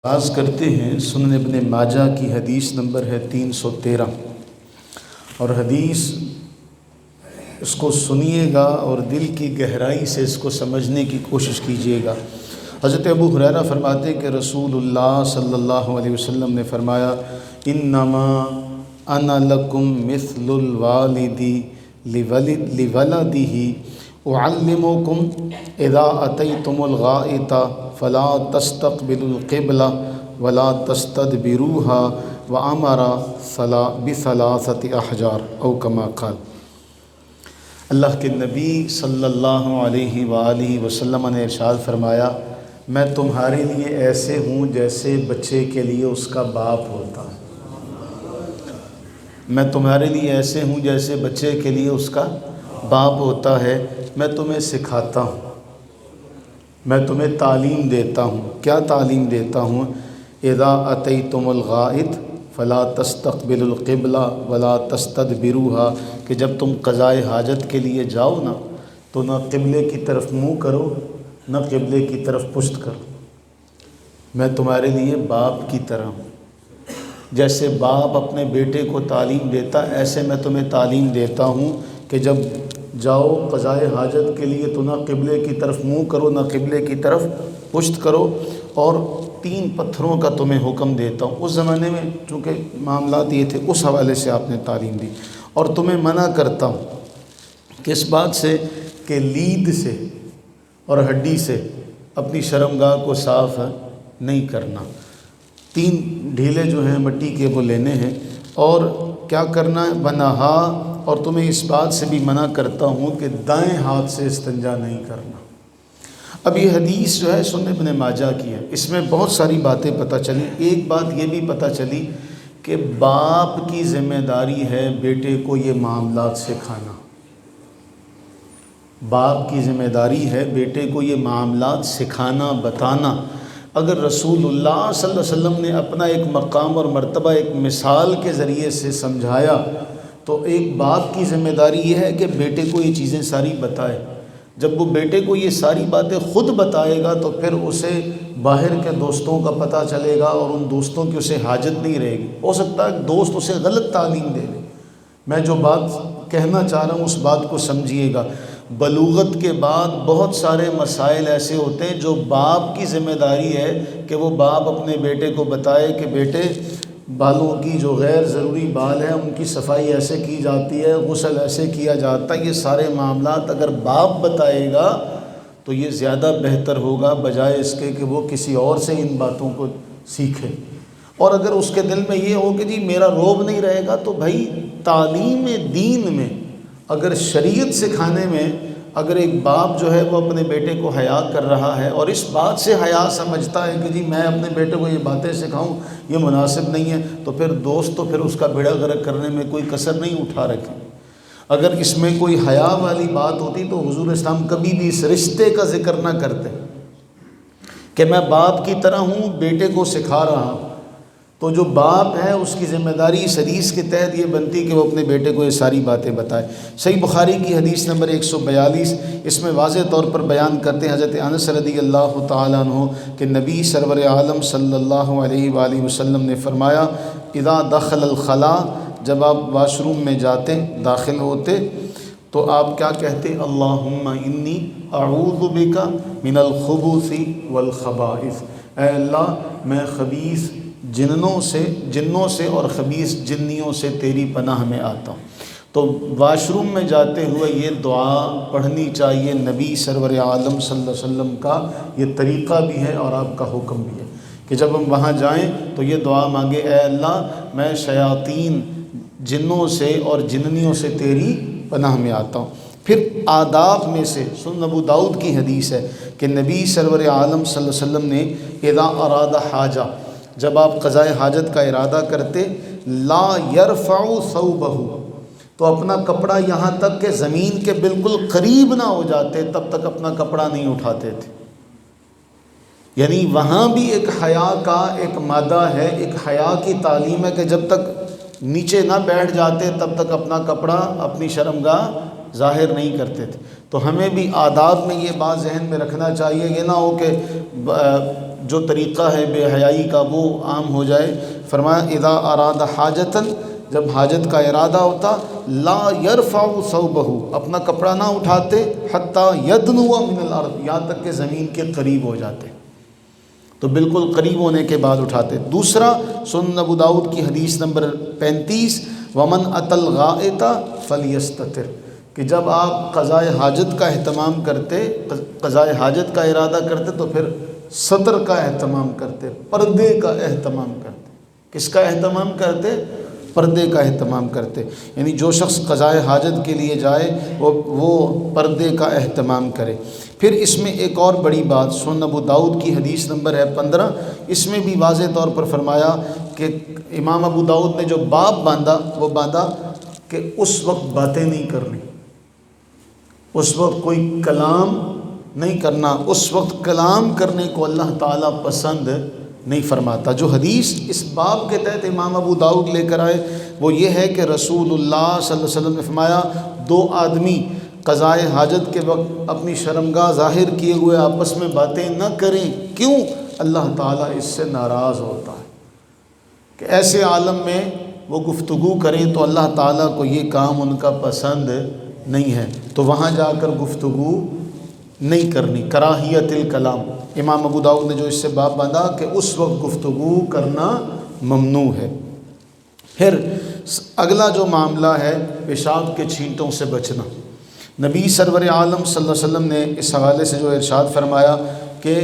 آغاز کرتے ہیں سنن ابن ماجہ کی حدیث نمبر ہے 313 اور حدیث اس کو سنیے گا اور دل کی گہرائی سے اس کو سمجھنے کی کوشش کیجیے گا۔ حضرت ابو ہریرہ فرماتے کہ رسول اللہ صلی اللہ علیہ وسلم نے فرمایا انما انا لکم مثل الوالد لولدہ اعلمکم اذا اتیتم الغائط فلا تستقبلوا القبلہ ولا تستدبروها وامر بثلاثة احجار او کما قال۔ اللہ کے نبی صلی اللہ علیہ وآلہ وسلم نے ارشاد فرمایا میں تمہارے لیے ایسے ہوں جیسے بچے کے لیے اس کا باپ ہوتا ہے۔ میں تمہارے لیے ایسے ہوں جیسے بچے کے لیے اس کا باپ ہوتا ہے۔ میں تمہیں سکھاتا ہوں، میں تمہیں تعلیم دیتا ہوں۔ کیا تعلیم دیتا ہوں؟ اذا اتیتم الغائط فلا تستقبلوا القبلہ ولا تستدبروها، کہ جب تم قضائے حاجت کے لیے جاؤ نا تو نہ قبلے کی طرف منہ کرو نہ قبلے کی طرف پشت کرو۔ میں تمہارے لیے باپ کی طرح ہوں، جیسے باپ اپنے بیٹے کو تعلیم دیتا ایسے میں تمہیں تعلیم دیتا ہوں کہ جب جاؤ قضائے حاجت کے لیے تو نہ قبلے کی طرف منہ کرو نہ قبلے کی طرف پشت کرو، اور 3 پتھروں کا تمہیں حکم دیتا ہوں۔ اس زمانے میں چونکہ معاملات یہ تھے اس حوالے سے آپ نے تعلیم دی، اور تمہیں منع کرتا ہوں کس بات سے کہ لید سے اور ہڈی سے اپنی شرمگاہ کو صاف نہیں کرنا۔ 3 ڈھیلے جو ہیں مٹی کے وہ لینے ہیں، اور کیا کرنا ہے بنہا، اور تمہیں اس بات سے بھی منع کرتا ہوں کہ دائیں ہاتھ سے استنجا نہیں کرنا۔ اب یہ حدیث جو ہے سنن ابن ماجہ کی ہے، اس میں بہت ساری باتیں پتہ چلی۔ ایک بات یہ بھی پتہ چلی کہ باپ کی ذمہ داری ہے بیٹے کو یہ معاملات سکھانا۔ باپ کی ذمہ داری ہے بیٹے کو یہ معاملات سکھانا بتانا۔ اگر رسول اللہ صلی اللہ علیہ وسلم نے اپنا ایک مقام اور مرتبہ ایک مثال کے ذریعے سے سمجھایا تو ایک باپ کی ذمہ داری یہ ہے کہ بیٹے کو یہ چیزیں ساری بتائے۔ جب وہ بیٹے کو یہ ساری باتیں خود بتائے گا تو پھر اسے باہر کے دوستوں کا پتہ چلے گا اور ان دوستوں کی اسے حاجت نہیں رہے گی۔ ہو سکتا ہے دوست اسے غلط تعلیم دے دے۔ میں جو بات کہنا چاہ رہا ہوں اس بات کو سمجھیے گا۔ بلوغت کے بعد بہت سارے مسائل ایسے ہوتے ہیں جو باپ کی ذمہ داری ہے کہ وہ باپ اپنے بیٹے کو بتائے کہ بیٹے بالوں کی جو غیر ضروری بال ہیں ان کی صفائی ایسے کی جاتی ہے، غسل ایسے کیا جاتا ہے۔ یہ سارے معاملات اگر باپ بتائے گا تو یہ زیادہ بہتر ہوگا بجائے اس کے کہ وہ کسی اور سے ان باتوں کو سیکھے۔ اور اگر اس کے دل میں یہ ہو کہ جی میرا روب نہیں رہے گا تو بھائی تعلیم دین میں اگر شریعت سکھانے میں اگر ایک باپ جو ہے وہ اپنے بیٹے کو حیا کر رہا ہے اور اس بات سے حیا سمجھتا ہے کہ جی میں اپنے بیٹے کو یہ باتیں سکھاؤں یہ مناسب نہیں ہے، تو پھر دوست تو پھر اس کا بیڑا غرق کرنے میں کوئی کسر نہیں اٹھا رکھے۔ اگر اس میں کوئی حیا والی بات ہوتی تو حضور اسلام کبھی بھی اس رشتے کا ذکر نہ کرتے کہ میں باپ کی طرح ہوں بیٹے کو سکھا رہا ہوں۔ تو جو باپ ہے اس کی ذمہ داری اس حدیث کے تحت یہ بنتی کہ وہ اپنے بیٹے کو یہ ساری باتیں بتائے۔ صحیح بخاری کی حدیث نمبر 142 اس میں واضح طور پر بیان کرتے ہیں حضرت انس رضی اللہ تعالیٰ عنہ کہ نبی سرور عالم صلی اللہ علیہ وآلہ وسلم نے فرمایا اذا دخل الخلاء، جب آپ واش روم میں جاتے داخل ہوتے تو آپ کیا کہتے؟ اللہم انی اعوذ بک من الخبث والخبائث، اے اللہ میں خبیث جنوں سے اور خبیث جنیوں سے تیری پناہ میں آتا ہوں۔ تو واش روم میں جاتے ہوئے یہ دعا پڑھنی چاہیے۔ نبی سرور عالم صلی اللہ علیہ وسلم کا یہ طریقہ بھی ہے اور آپ کا حکم بھی ہے کہ جب ہم وہاں جائیں تو یہ دعا مانگے، اے اللہ میں شیاطین جنوں سے اور جننیوں سے تیری پناہ میں آتا ہوں۔ پھر آداب میں سے سنن ابو داؤد کی حدیث ہے کہ نبی سرور عالم صلی اللہ علیہ وسلم نے اذا اراد حاجہ، جب آپ قضائے حاجت کا ارادہ کرتے لا یرفع ثوبہ، تو اپنا کپڑا یہاں تک کہ زمین کے بالکل قریب نہ ہو جاتے تب تک اپنا کپڑا نہیں اٹھاتے تھے۔ یعنی وہاں بھی ایک حیا کا ایک مادہ ہے، ایک حیا کی تعلیم ہے کہ جب تک نیچے نہ بیٹھ جاتے تب تک اپنا کپڑا اپنی شرمگاہ ظاہر نہیں کرتے تھے۔ تو ہمیں بھی آداب میں یہ بات ذہن میں رکھنا چاہیے، یہ نہ ہو کہ جو طریقہ ہے بے حیائی کا وہ عام ہو جائے۔ فرمایا اذا اراد حاجتاً، جب حاجت کا ارادہ ہوتا، لا یرفع ثوبہ، اپنا کپڑا نہ اٹھاتے، حتی یدنو من الارض، یہاں تک کہ زمین کے قریب ہو جاتے، تو بالکل قریب ہونے کے بعد اٹھاتے۔ دوسرا سنن ابو داؤد کی حدیث نمبر 35، ومن اتی الغائط فلیستتر، کہ جب آپ قضاء حاجت کا اہتمام کرتے، قضاء حاجت کا ارادہ کرتے تو پھر ستر کا اہتمام کرتے، پردے کا اہتمام کرتے۔ کس کا اہتمام کرتے؟ پردے کا اہتمام کرتے، یعنی جو شخص قضاء حاجت کے لیے جائے وہ پردے کا اہتمام کرے۔ پھر اس میں ایک اور بڑی بات، سنن ابو داؤد کی حدیث نمبر ہے 15، اس میں بھی واضح طور پر فرمایا کہ امام ابو داؤد نے جو باب باندھا وہ باندھا کہ اس وقت باتیں نہیں کرنی، اس وقت کوئی کلام نہیں کرنا، اس وقت کلام کرنے کو اللہ تعالیٰ پسند نہیں فرماتا۔ جو حدیث اس باب کے تحت امام ابو داؤد لے کر آئے وہ یہ ہے کہ رسول اللہ صلی اللہ علیہ وسلم نے فرمایا، دو آدمی قضاء حاجت کے وقت اپنی شرمگاہ ظاہر کیے ہوئے آپس میں باتیں نہ کریں۔ کیوں؟ اللہ تعالیٰ اس سے ناراض ہوتا ہے کہ ایسے عالم میں وہ گفتگو کریں تو اللہ تعالیٰ کو یہ کام ان کا پسند نہیں ہے، تو وہاں جا کر گفتگو نہیں کرنی، کراہیت الکلام۔ امام ابو داؤد نے جو اس سے باب باندھا کہ اس وقت گفتگو کرنا ممنوع ہے۔ پھر اگلا جو معاملہ ہے پیشاب کے چھینٹوں سے بچنا، نبی سرور عالم صلی اللہ علیہ وسلم نے اس حوالے سے جو ارشاد فرمایا کہ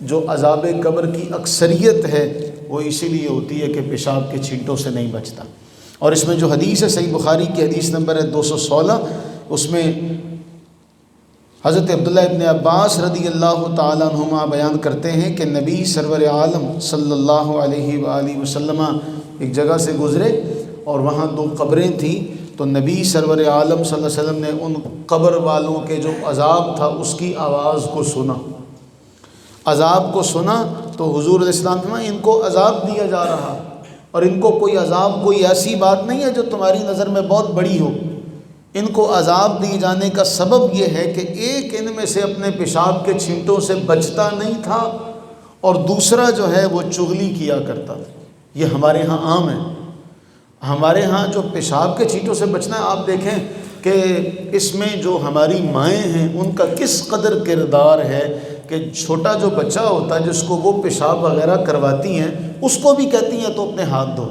جو عذاب قبر کی اکثریت ہے وہ اسی لیے ہوتی ہے کہ پیشاب کے چھینٹوں سے نہیں بچتا۔ اور اس میں جو حدیث ہے صحیح بخاری کی حدیث نمبر ہے 216، اس میں حضرت عبداللہ ابن عباس رضی اللہ تعالیٰ عنہما بیان کرتے ہیں کہ نبی سرور عالم صلی اللہ علیہ وآلہ وسلم ایک جگہ سے گزرے اور وہاں دو قبریں تھیں، تو نبی سرور عالم صلی اللہ علیہ وسلم نے ان قبر والوں کے جو عذاب تھا اس کی آواز کو سنا، عذاب کو سنا تو حضور علیہ السلام نے ان کو عذاب دیا جا رہا، اور ان کو کوئی عذاب کوئی ایسی بات نہیں ہے جو تمہاری نظر میں بہت بڑی ہو، ان کو عذاب دیے جانے کا سبب یہ ہے کہ ایک ان میں سے اپنے پیشاب کے چھینٹوں سے بچتا نہیں تھا اور دوسرا جو ہے وہ چغلی کیا کرتا تھا۔ یہ ہمارے ہاں عام ہے، ہمارے ہاں جو پیشاب کے چھینٹوں سے بچنا ہے، آپ دیکھیں کہ اس میں جو ہماری مائیں ہیں ان کا کس قدر کردار ہے کہ چھوٹا جو بچہ ہوتا ہے جس کو وہ پیشاب وغیرہ کرواتی ہیں اس کو بھی کہتی ہیں تو اپنے ہاتھ دھو،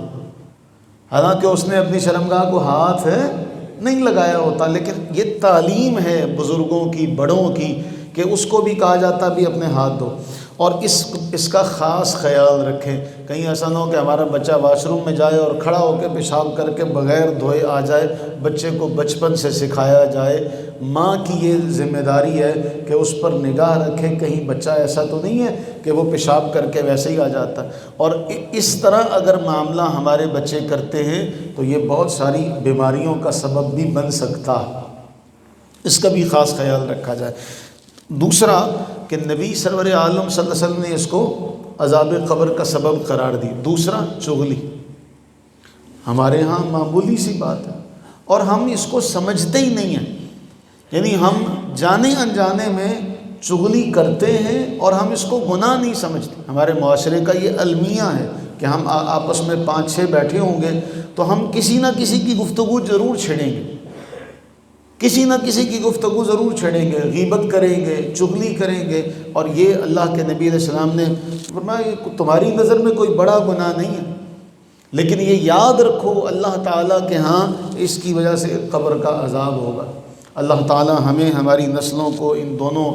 حالانکہ اس نے اپنی شرمگاہ کو ہاتھ نہیں لگایا ہوتا، لیکن یہ تعلیم ہے بزرگوں کی، بڑوں کی، کہ اس کو بھی کہا جاتا بھی اپنے ہاتھ دھو۔ اور اس کا خاص خیال رکھیں، کہیں ایسا نہ ہو کہ ہمارا بچہ واش روم میں جائے اور کھڑا ہو کے پیشاب کر کے بغیر دھوئے آ جائے۔ بچے کو بچپن سے سکھایا جائے، ماں کی یہ ذمہ داری ہے کہ اس پر نگاہ رکھے کہیں بچہ ایسا تو نہیں ہے کہ وہ پیشاب کر کے ویسے ہی آ جاتا ہے۔ اور اس طرح اگر معاملہ ہمارے بچے کرتے ہیں تو یہ بہت ساری بیماریوں کا سبب بھی بن سکتا ہے، اس کا بھی خاص خیال رکھا جائے۔ دوسرا کہ نبی سرور عالم صلی اللہ علیہ وسلم نے اس کو عذاب قبر کا سبب قرار دی۔ دوسرا چغلی، ہمارے ہاں معمولی سی بات ہے اور ہم اس کو سمجھتے ہی نہیں ہیں، یعنی ہم جانے انجانے میں چغلی کرتے ہیں اور ہم اس کو گناہ نہیں سمجھتے۔ ہمارے معاشرے کا یہ المیہ ہے کہ ہم آپس میں 5-6 بیٹھے ہوں گے تو ہم کسی نہ کسی کی گفتگو ضرور چھیڑیں گے، کسی نہ کسی کی گفتگو ضرور چھیڑیں گے، غیبت کریں گے، چغلی کریں گے، اور یہ اللہ کے نبی علیہ السلام نے فرمایا یہ تمہاری نظر میں کوئی بڑا گناہ نہیں ہے، لیکن یہ یاد رکھو اللہ تعالیٰ کے ہاں اس کی وجہ سے قبر کا عذاب ہوگا۔ اللہ تعالیٰ ہمیں ہماری نسلوں کو ان دونوں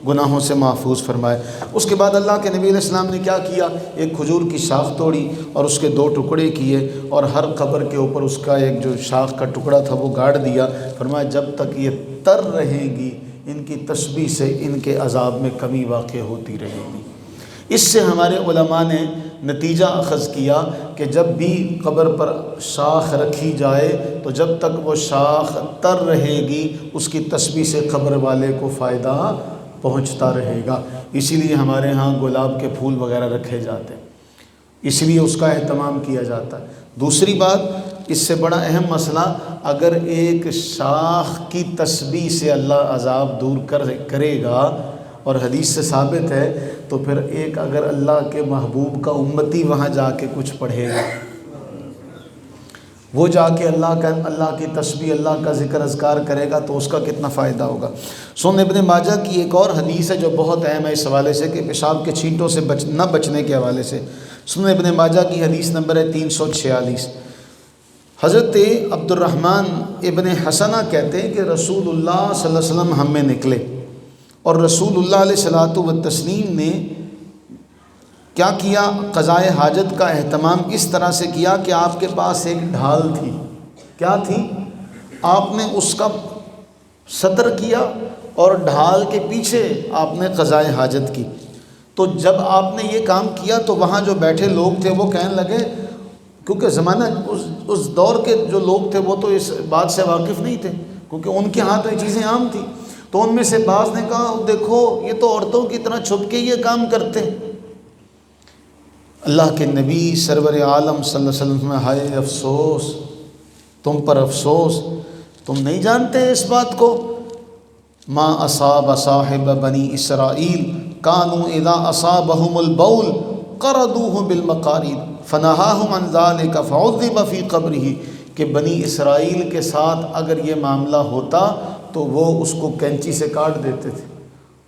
گناہوں سے محفوظ فرمائے۔ اس کے بعد اللہ کے نبی علیہ السلام نے کیا کیا؟ ایک کھجور کی شاخ توڑی اور اس کے 2 ٹکڑے کیے اور ہر قبر کے اوپر اس کا ایک جو شاخ کا ٹکڑا تھا وہ گاڑ دیا۔ فرمایا جب تک یہ تر رہیں گی ان کی تسبیح سے ان کے عذاب میں کمی واقع ہوتی رہے گی۔ اس سے ہمارے علماء نے نتیجہ اخذ کیا کہ جب بھی قبر پر شاخ رکھی جائے تو جب تک وہ شاخ تر رہے گی اس کی تسبیح سے قبر والے کو فائدہ پہنچتا رہے گا۔ اسی لیے ہمارے ہاں گلاب کے پھول وغیرہ رکھے جاتے ہیں، اس لیے اس کا اہتمام کیا جاتا ہے۔ دوسری بات، اس سے بڑا اہم مسئلہ، اگر ایک شاخ کی تسبیح سے اللہ عذاب دور کرے گا اور حدیث سے ثابت ہے، تو پھر ایک اگر اللہ کے محبوب کا امتی وہاں جا کے کچھ پڑھے گا، وہ جا کے اللہ کی تسبیح، اللہ کا ذکر اذکار کرے گا، تو اس کا کتنا فائدہ ہوگا۔ سنن ابن ماجہ کی ایک اور حدیث ہے جو بہت اہم ہے اس حوالے سے کہ پیشاب کے چھینٹوں سے نہ بچنے کے حوالے سے۔ سنن ابن ماجہ کی حدیث نمبر ہے 346۔ حضرت عبد الرحمن ابن حسنہ کہتے ہیں کہ رسول اللہ صلی اللہ علیہ وسلم ہم میں نکلے، اور رسول اللہ علیہ الصلوۃ والتسلیم نے کیا کیا، قضائے حاجت کا اہتمام اس طرح سے کیا کہ آپ کے پاس ایک ڈھال تھی۔ کیا تھی؟ آپ نے اس کا سطر کیا اور ڈھال کے پیچھے آپ نے قضائے حاجت کی۔ تو جب آپ نے یہ کام کیا تو وہاں جو بیٹھے لوگ تھے وہ کہنے لگے، کیونکہ زمانہ اس دور کے جو لوگ تھے وہ تو اس بات سے واقف نہیں تھے، کیونکہ ان کے ہاں تو یہ چیزیں عام تھیں، تو ان میں سے بعض نے کہا دیکھو یہ تو عورتوں کی طرح چھپ کے یہ کام کرتے ہیں۔ اللہ کے نبی سرور عالم صلی اللہ علیہ وسلم میں ہائے افسوس، تم پر افسوس، تم نہیں جانتے اس بات کو، ما اصاب صاحب بنی اسرائیل کانوا اذا اصابهم البول قردوه بالمقارید فنہاہم عن ذلک فعذب فی قبرہ، کہ بنی اسرائیل کے ساتھ اگر یہ معاملہ ہوتا تو وہ اس کو کینچی سے کاٹ دیتے تھے۔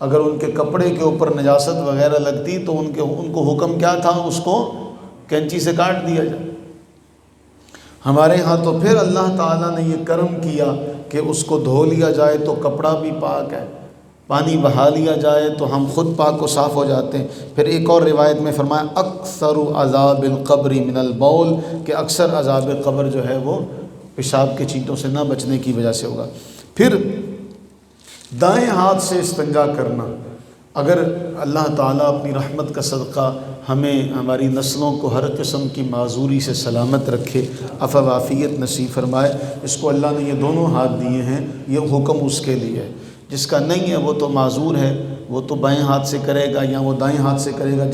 اگر ان کے کپڑے کے اوپر نجاست وغیرہ لگتی تو ان کو حکم کیا تھا، اس کو کینچی سے کاٹ دیا جائے۔ ہمارے ہاں تو پھر اللہ تعالیٰ نے یہ کرم کیا کہ اس کو دھو لیا جائے تو کپڑا بھی پاک ہے، پانی بہا لیا جائے تو ہم خود پاک و صاف ہو جاتے ہیں۔ پھر ایک اور روایت میں فرمایا اکثر عذاب القبر من البول، کہ اکثر عذاب قبر جو ہے وہ پیشاب کے چھینٹوں سے نہ بچنے کی وجہ سے ہوگا۔ پھر دائیں ہاتھ سے استنجا کرنا، اگر اللہ تعالیٰ اپنی رحمت کا صدقہ ہمیں ہماری نسلوں کو ہر قسم کی معذوری سے سلامت رکھے، عفو و عافیت نصیب فرمائے، اس کو اللہ نے یہ دونوں ہاتھ دیے ہیں، یہ حکم اس کے لیے ہے۔ جس کا نہیں ہے وہ تو معذور ہے، وہ تو بائیں ہاتھ سے کرے گا یا وہ دائیں ہاتھ سے کرے گا۔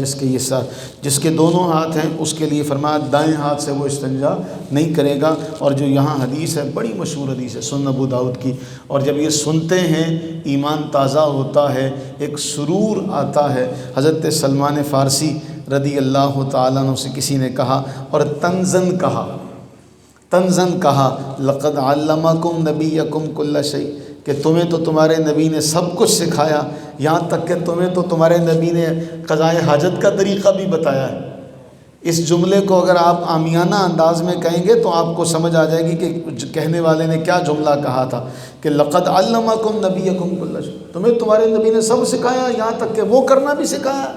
جس کے دونوں ہاتھ ہیں اس کے لیے فرمایا دائیں ہاتھ سے وہ استنجا نہیں کرے گا۔ اور جو یہاں حدیث ہے بڑی مشہور حدیث ہے سنن ابو داؤد کی، اور جب یہ سنتے ہیں ایمان تازہ ہوتا ہے، ایک سرور آتا ہے۔ حضرت سلمان فارسی رضی اللہ تعالیٰ عنہ سے کسی نے کہا اور تنزن کہا لقد علمکم نبیکم کل شیء، کہ تمہیں تو تمہارے نبی نے سب کچھ سکھایا، یہاں تک کہ تمہیں تو تمہارے نبی نے قضائے حاجت کا طریقہ بھی بتایا ہے۔ اس جملے کو اگر آپ عامیانہ انداز میں کہیں گے تو آپ کو سمجھ آ جائے گی کہ کہنے والے نے کیا جملہ کہا تھا، کہ لقد علمکم نبیکم کل شیء، تمہیں تمہارے نبی نے سب سکھایا، یہاں تک کہ وہ کرنا بھی سکھایا۔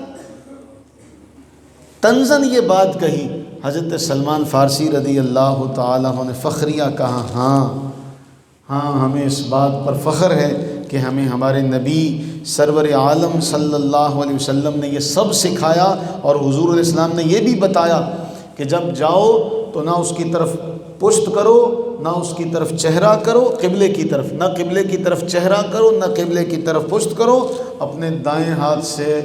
تنزن یہ بات کہی، حضرت سلمان فارسی رضی اللہ تعالیٰ عنہ نے فخریہ کہا ہاں ہمیں اس بات پر فخر ہے کہ ہمیں ہمارے نبی سرور عالم صلی اللہ علیہ وسلم نے یہ سب سکھایا، اور حضور علیہ السلام نے یہ بھی بتایا کہ جب جاؤ تو نہ اس کی طرف پشت کرو نہ اس کی طرف چہرہ کرو، قبلے کی طرف نہ قبلے کی طرف چہرہ کرو نہ قبلے کی طرف پشت کرو، اپنے دائیں ہاتھ سے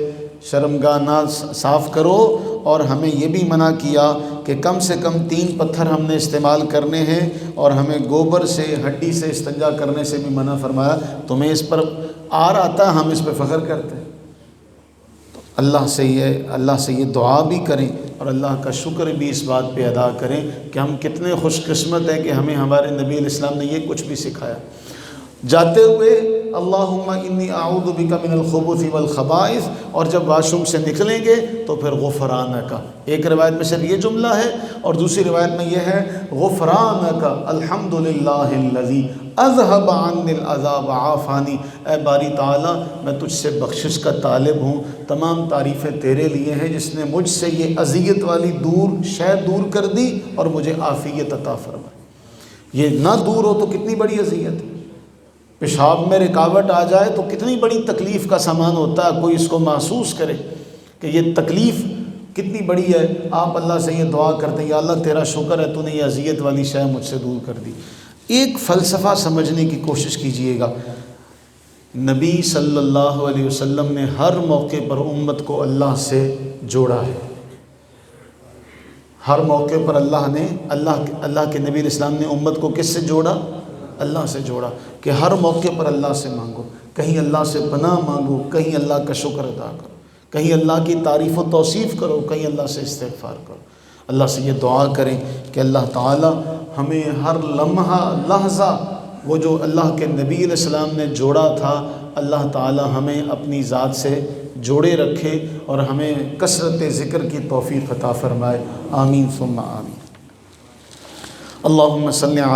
شرمگاہ نہ صاف کرو۔ اور ہمیں یہ بھی منع کیا کہ کم سے کم 3 پتھر ہم نے استعمال کرنے ہیں، اور ہمیں گوبر سے ہڈی سے استنجا کرنے سے بھی منع فرمایا۔ تمہیں اس پر آر آتا ہے، ہم اس پہ فخر کرتے ہیں۔ تو اللہ سے یہ دعا بھی کریں اور اللہ کا شکر بھی اس بات پہ ادا کریں کہ ہم کتنے خوش قسمت ہیں کہ ہمیں ہمارے نبی علیہ السلام نے یہ کچھ بھی سکھایا۔ جاتے ہوئے اللہم انی اعوذ بک من الخبث والخبائث، اور جب واش روم سے نکلیں گے تو پھر غفرانک، ایک روایت میں صرف یہ جملہ ہے اور دوسری روایت میں یہ ہے غفرانک الحمدللہ الذی اذهب عنی الاذی وعافانی، اے باری تعالیٰ میں تجھ سے بخشش کا طالب ہوں، تمام تعریفیں تیرے لیے ہیں جس نے مجھ سے یہ اذیت والی شے دور کر دی اور مجھے عافیت عطا فرمائی۔ یہ نہ دور ہو تو کتنی بڑی اذیت ہے، پیشاب میں رکاوٹ آ جائے تو کتنی بڑی تکلیف کا سامان ہوتا ہے، کوئی اس کو محسوس کرے کہ یہ تکلیف کتنی بڑی ہے۔ آپ اللہ سے یہ دعا کرتے ہیں یا اللہ تیرا شکر ہے تو نے یہ اذیت والی شے مجھ سے دور کر دی۔ ایک فلسفہ سمجھنے کی کوشش کیجئے گا، نبی صلی اللہ علیہ وسلم نے ہر موقع پر امت کو اللہ سے جوڑا ہے، ہر موقع پر اللہ کے نبی علیہ السلام نے امت کو کس سے جوڑا؟ اللہ سے جوڑا کہ ہر موقع پر اللہ سے مانگو، کہیں اللہ سے پناہ مانگو، کہیں اللہ کا شکر ادا کرو، کہیں اللہ کی تعریف و توصیف کرو، کہیں اللہ سے استغفار کرو۔ اللہ سے یہ دعا کریں کہ اللہ تعالی ہمیں ہر لمحہ لحظہ وہ جو اللہ کے نبی علیہ السلام نے جوڑا تھا، اللہ تعالی ہمیں اپنی ذات سے جوڑے رکھے اور ہمیں کثرت ذکر کی توفیق عطا فرمائے۔ آمین ثم آمین۔ اللہم صلی علی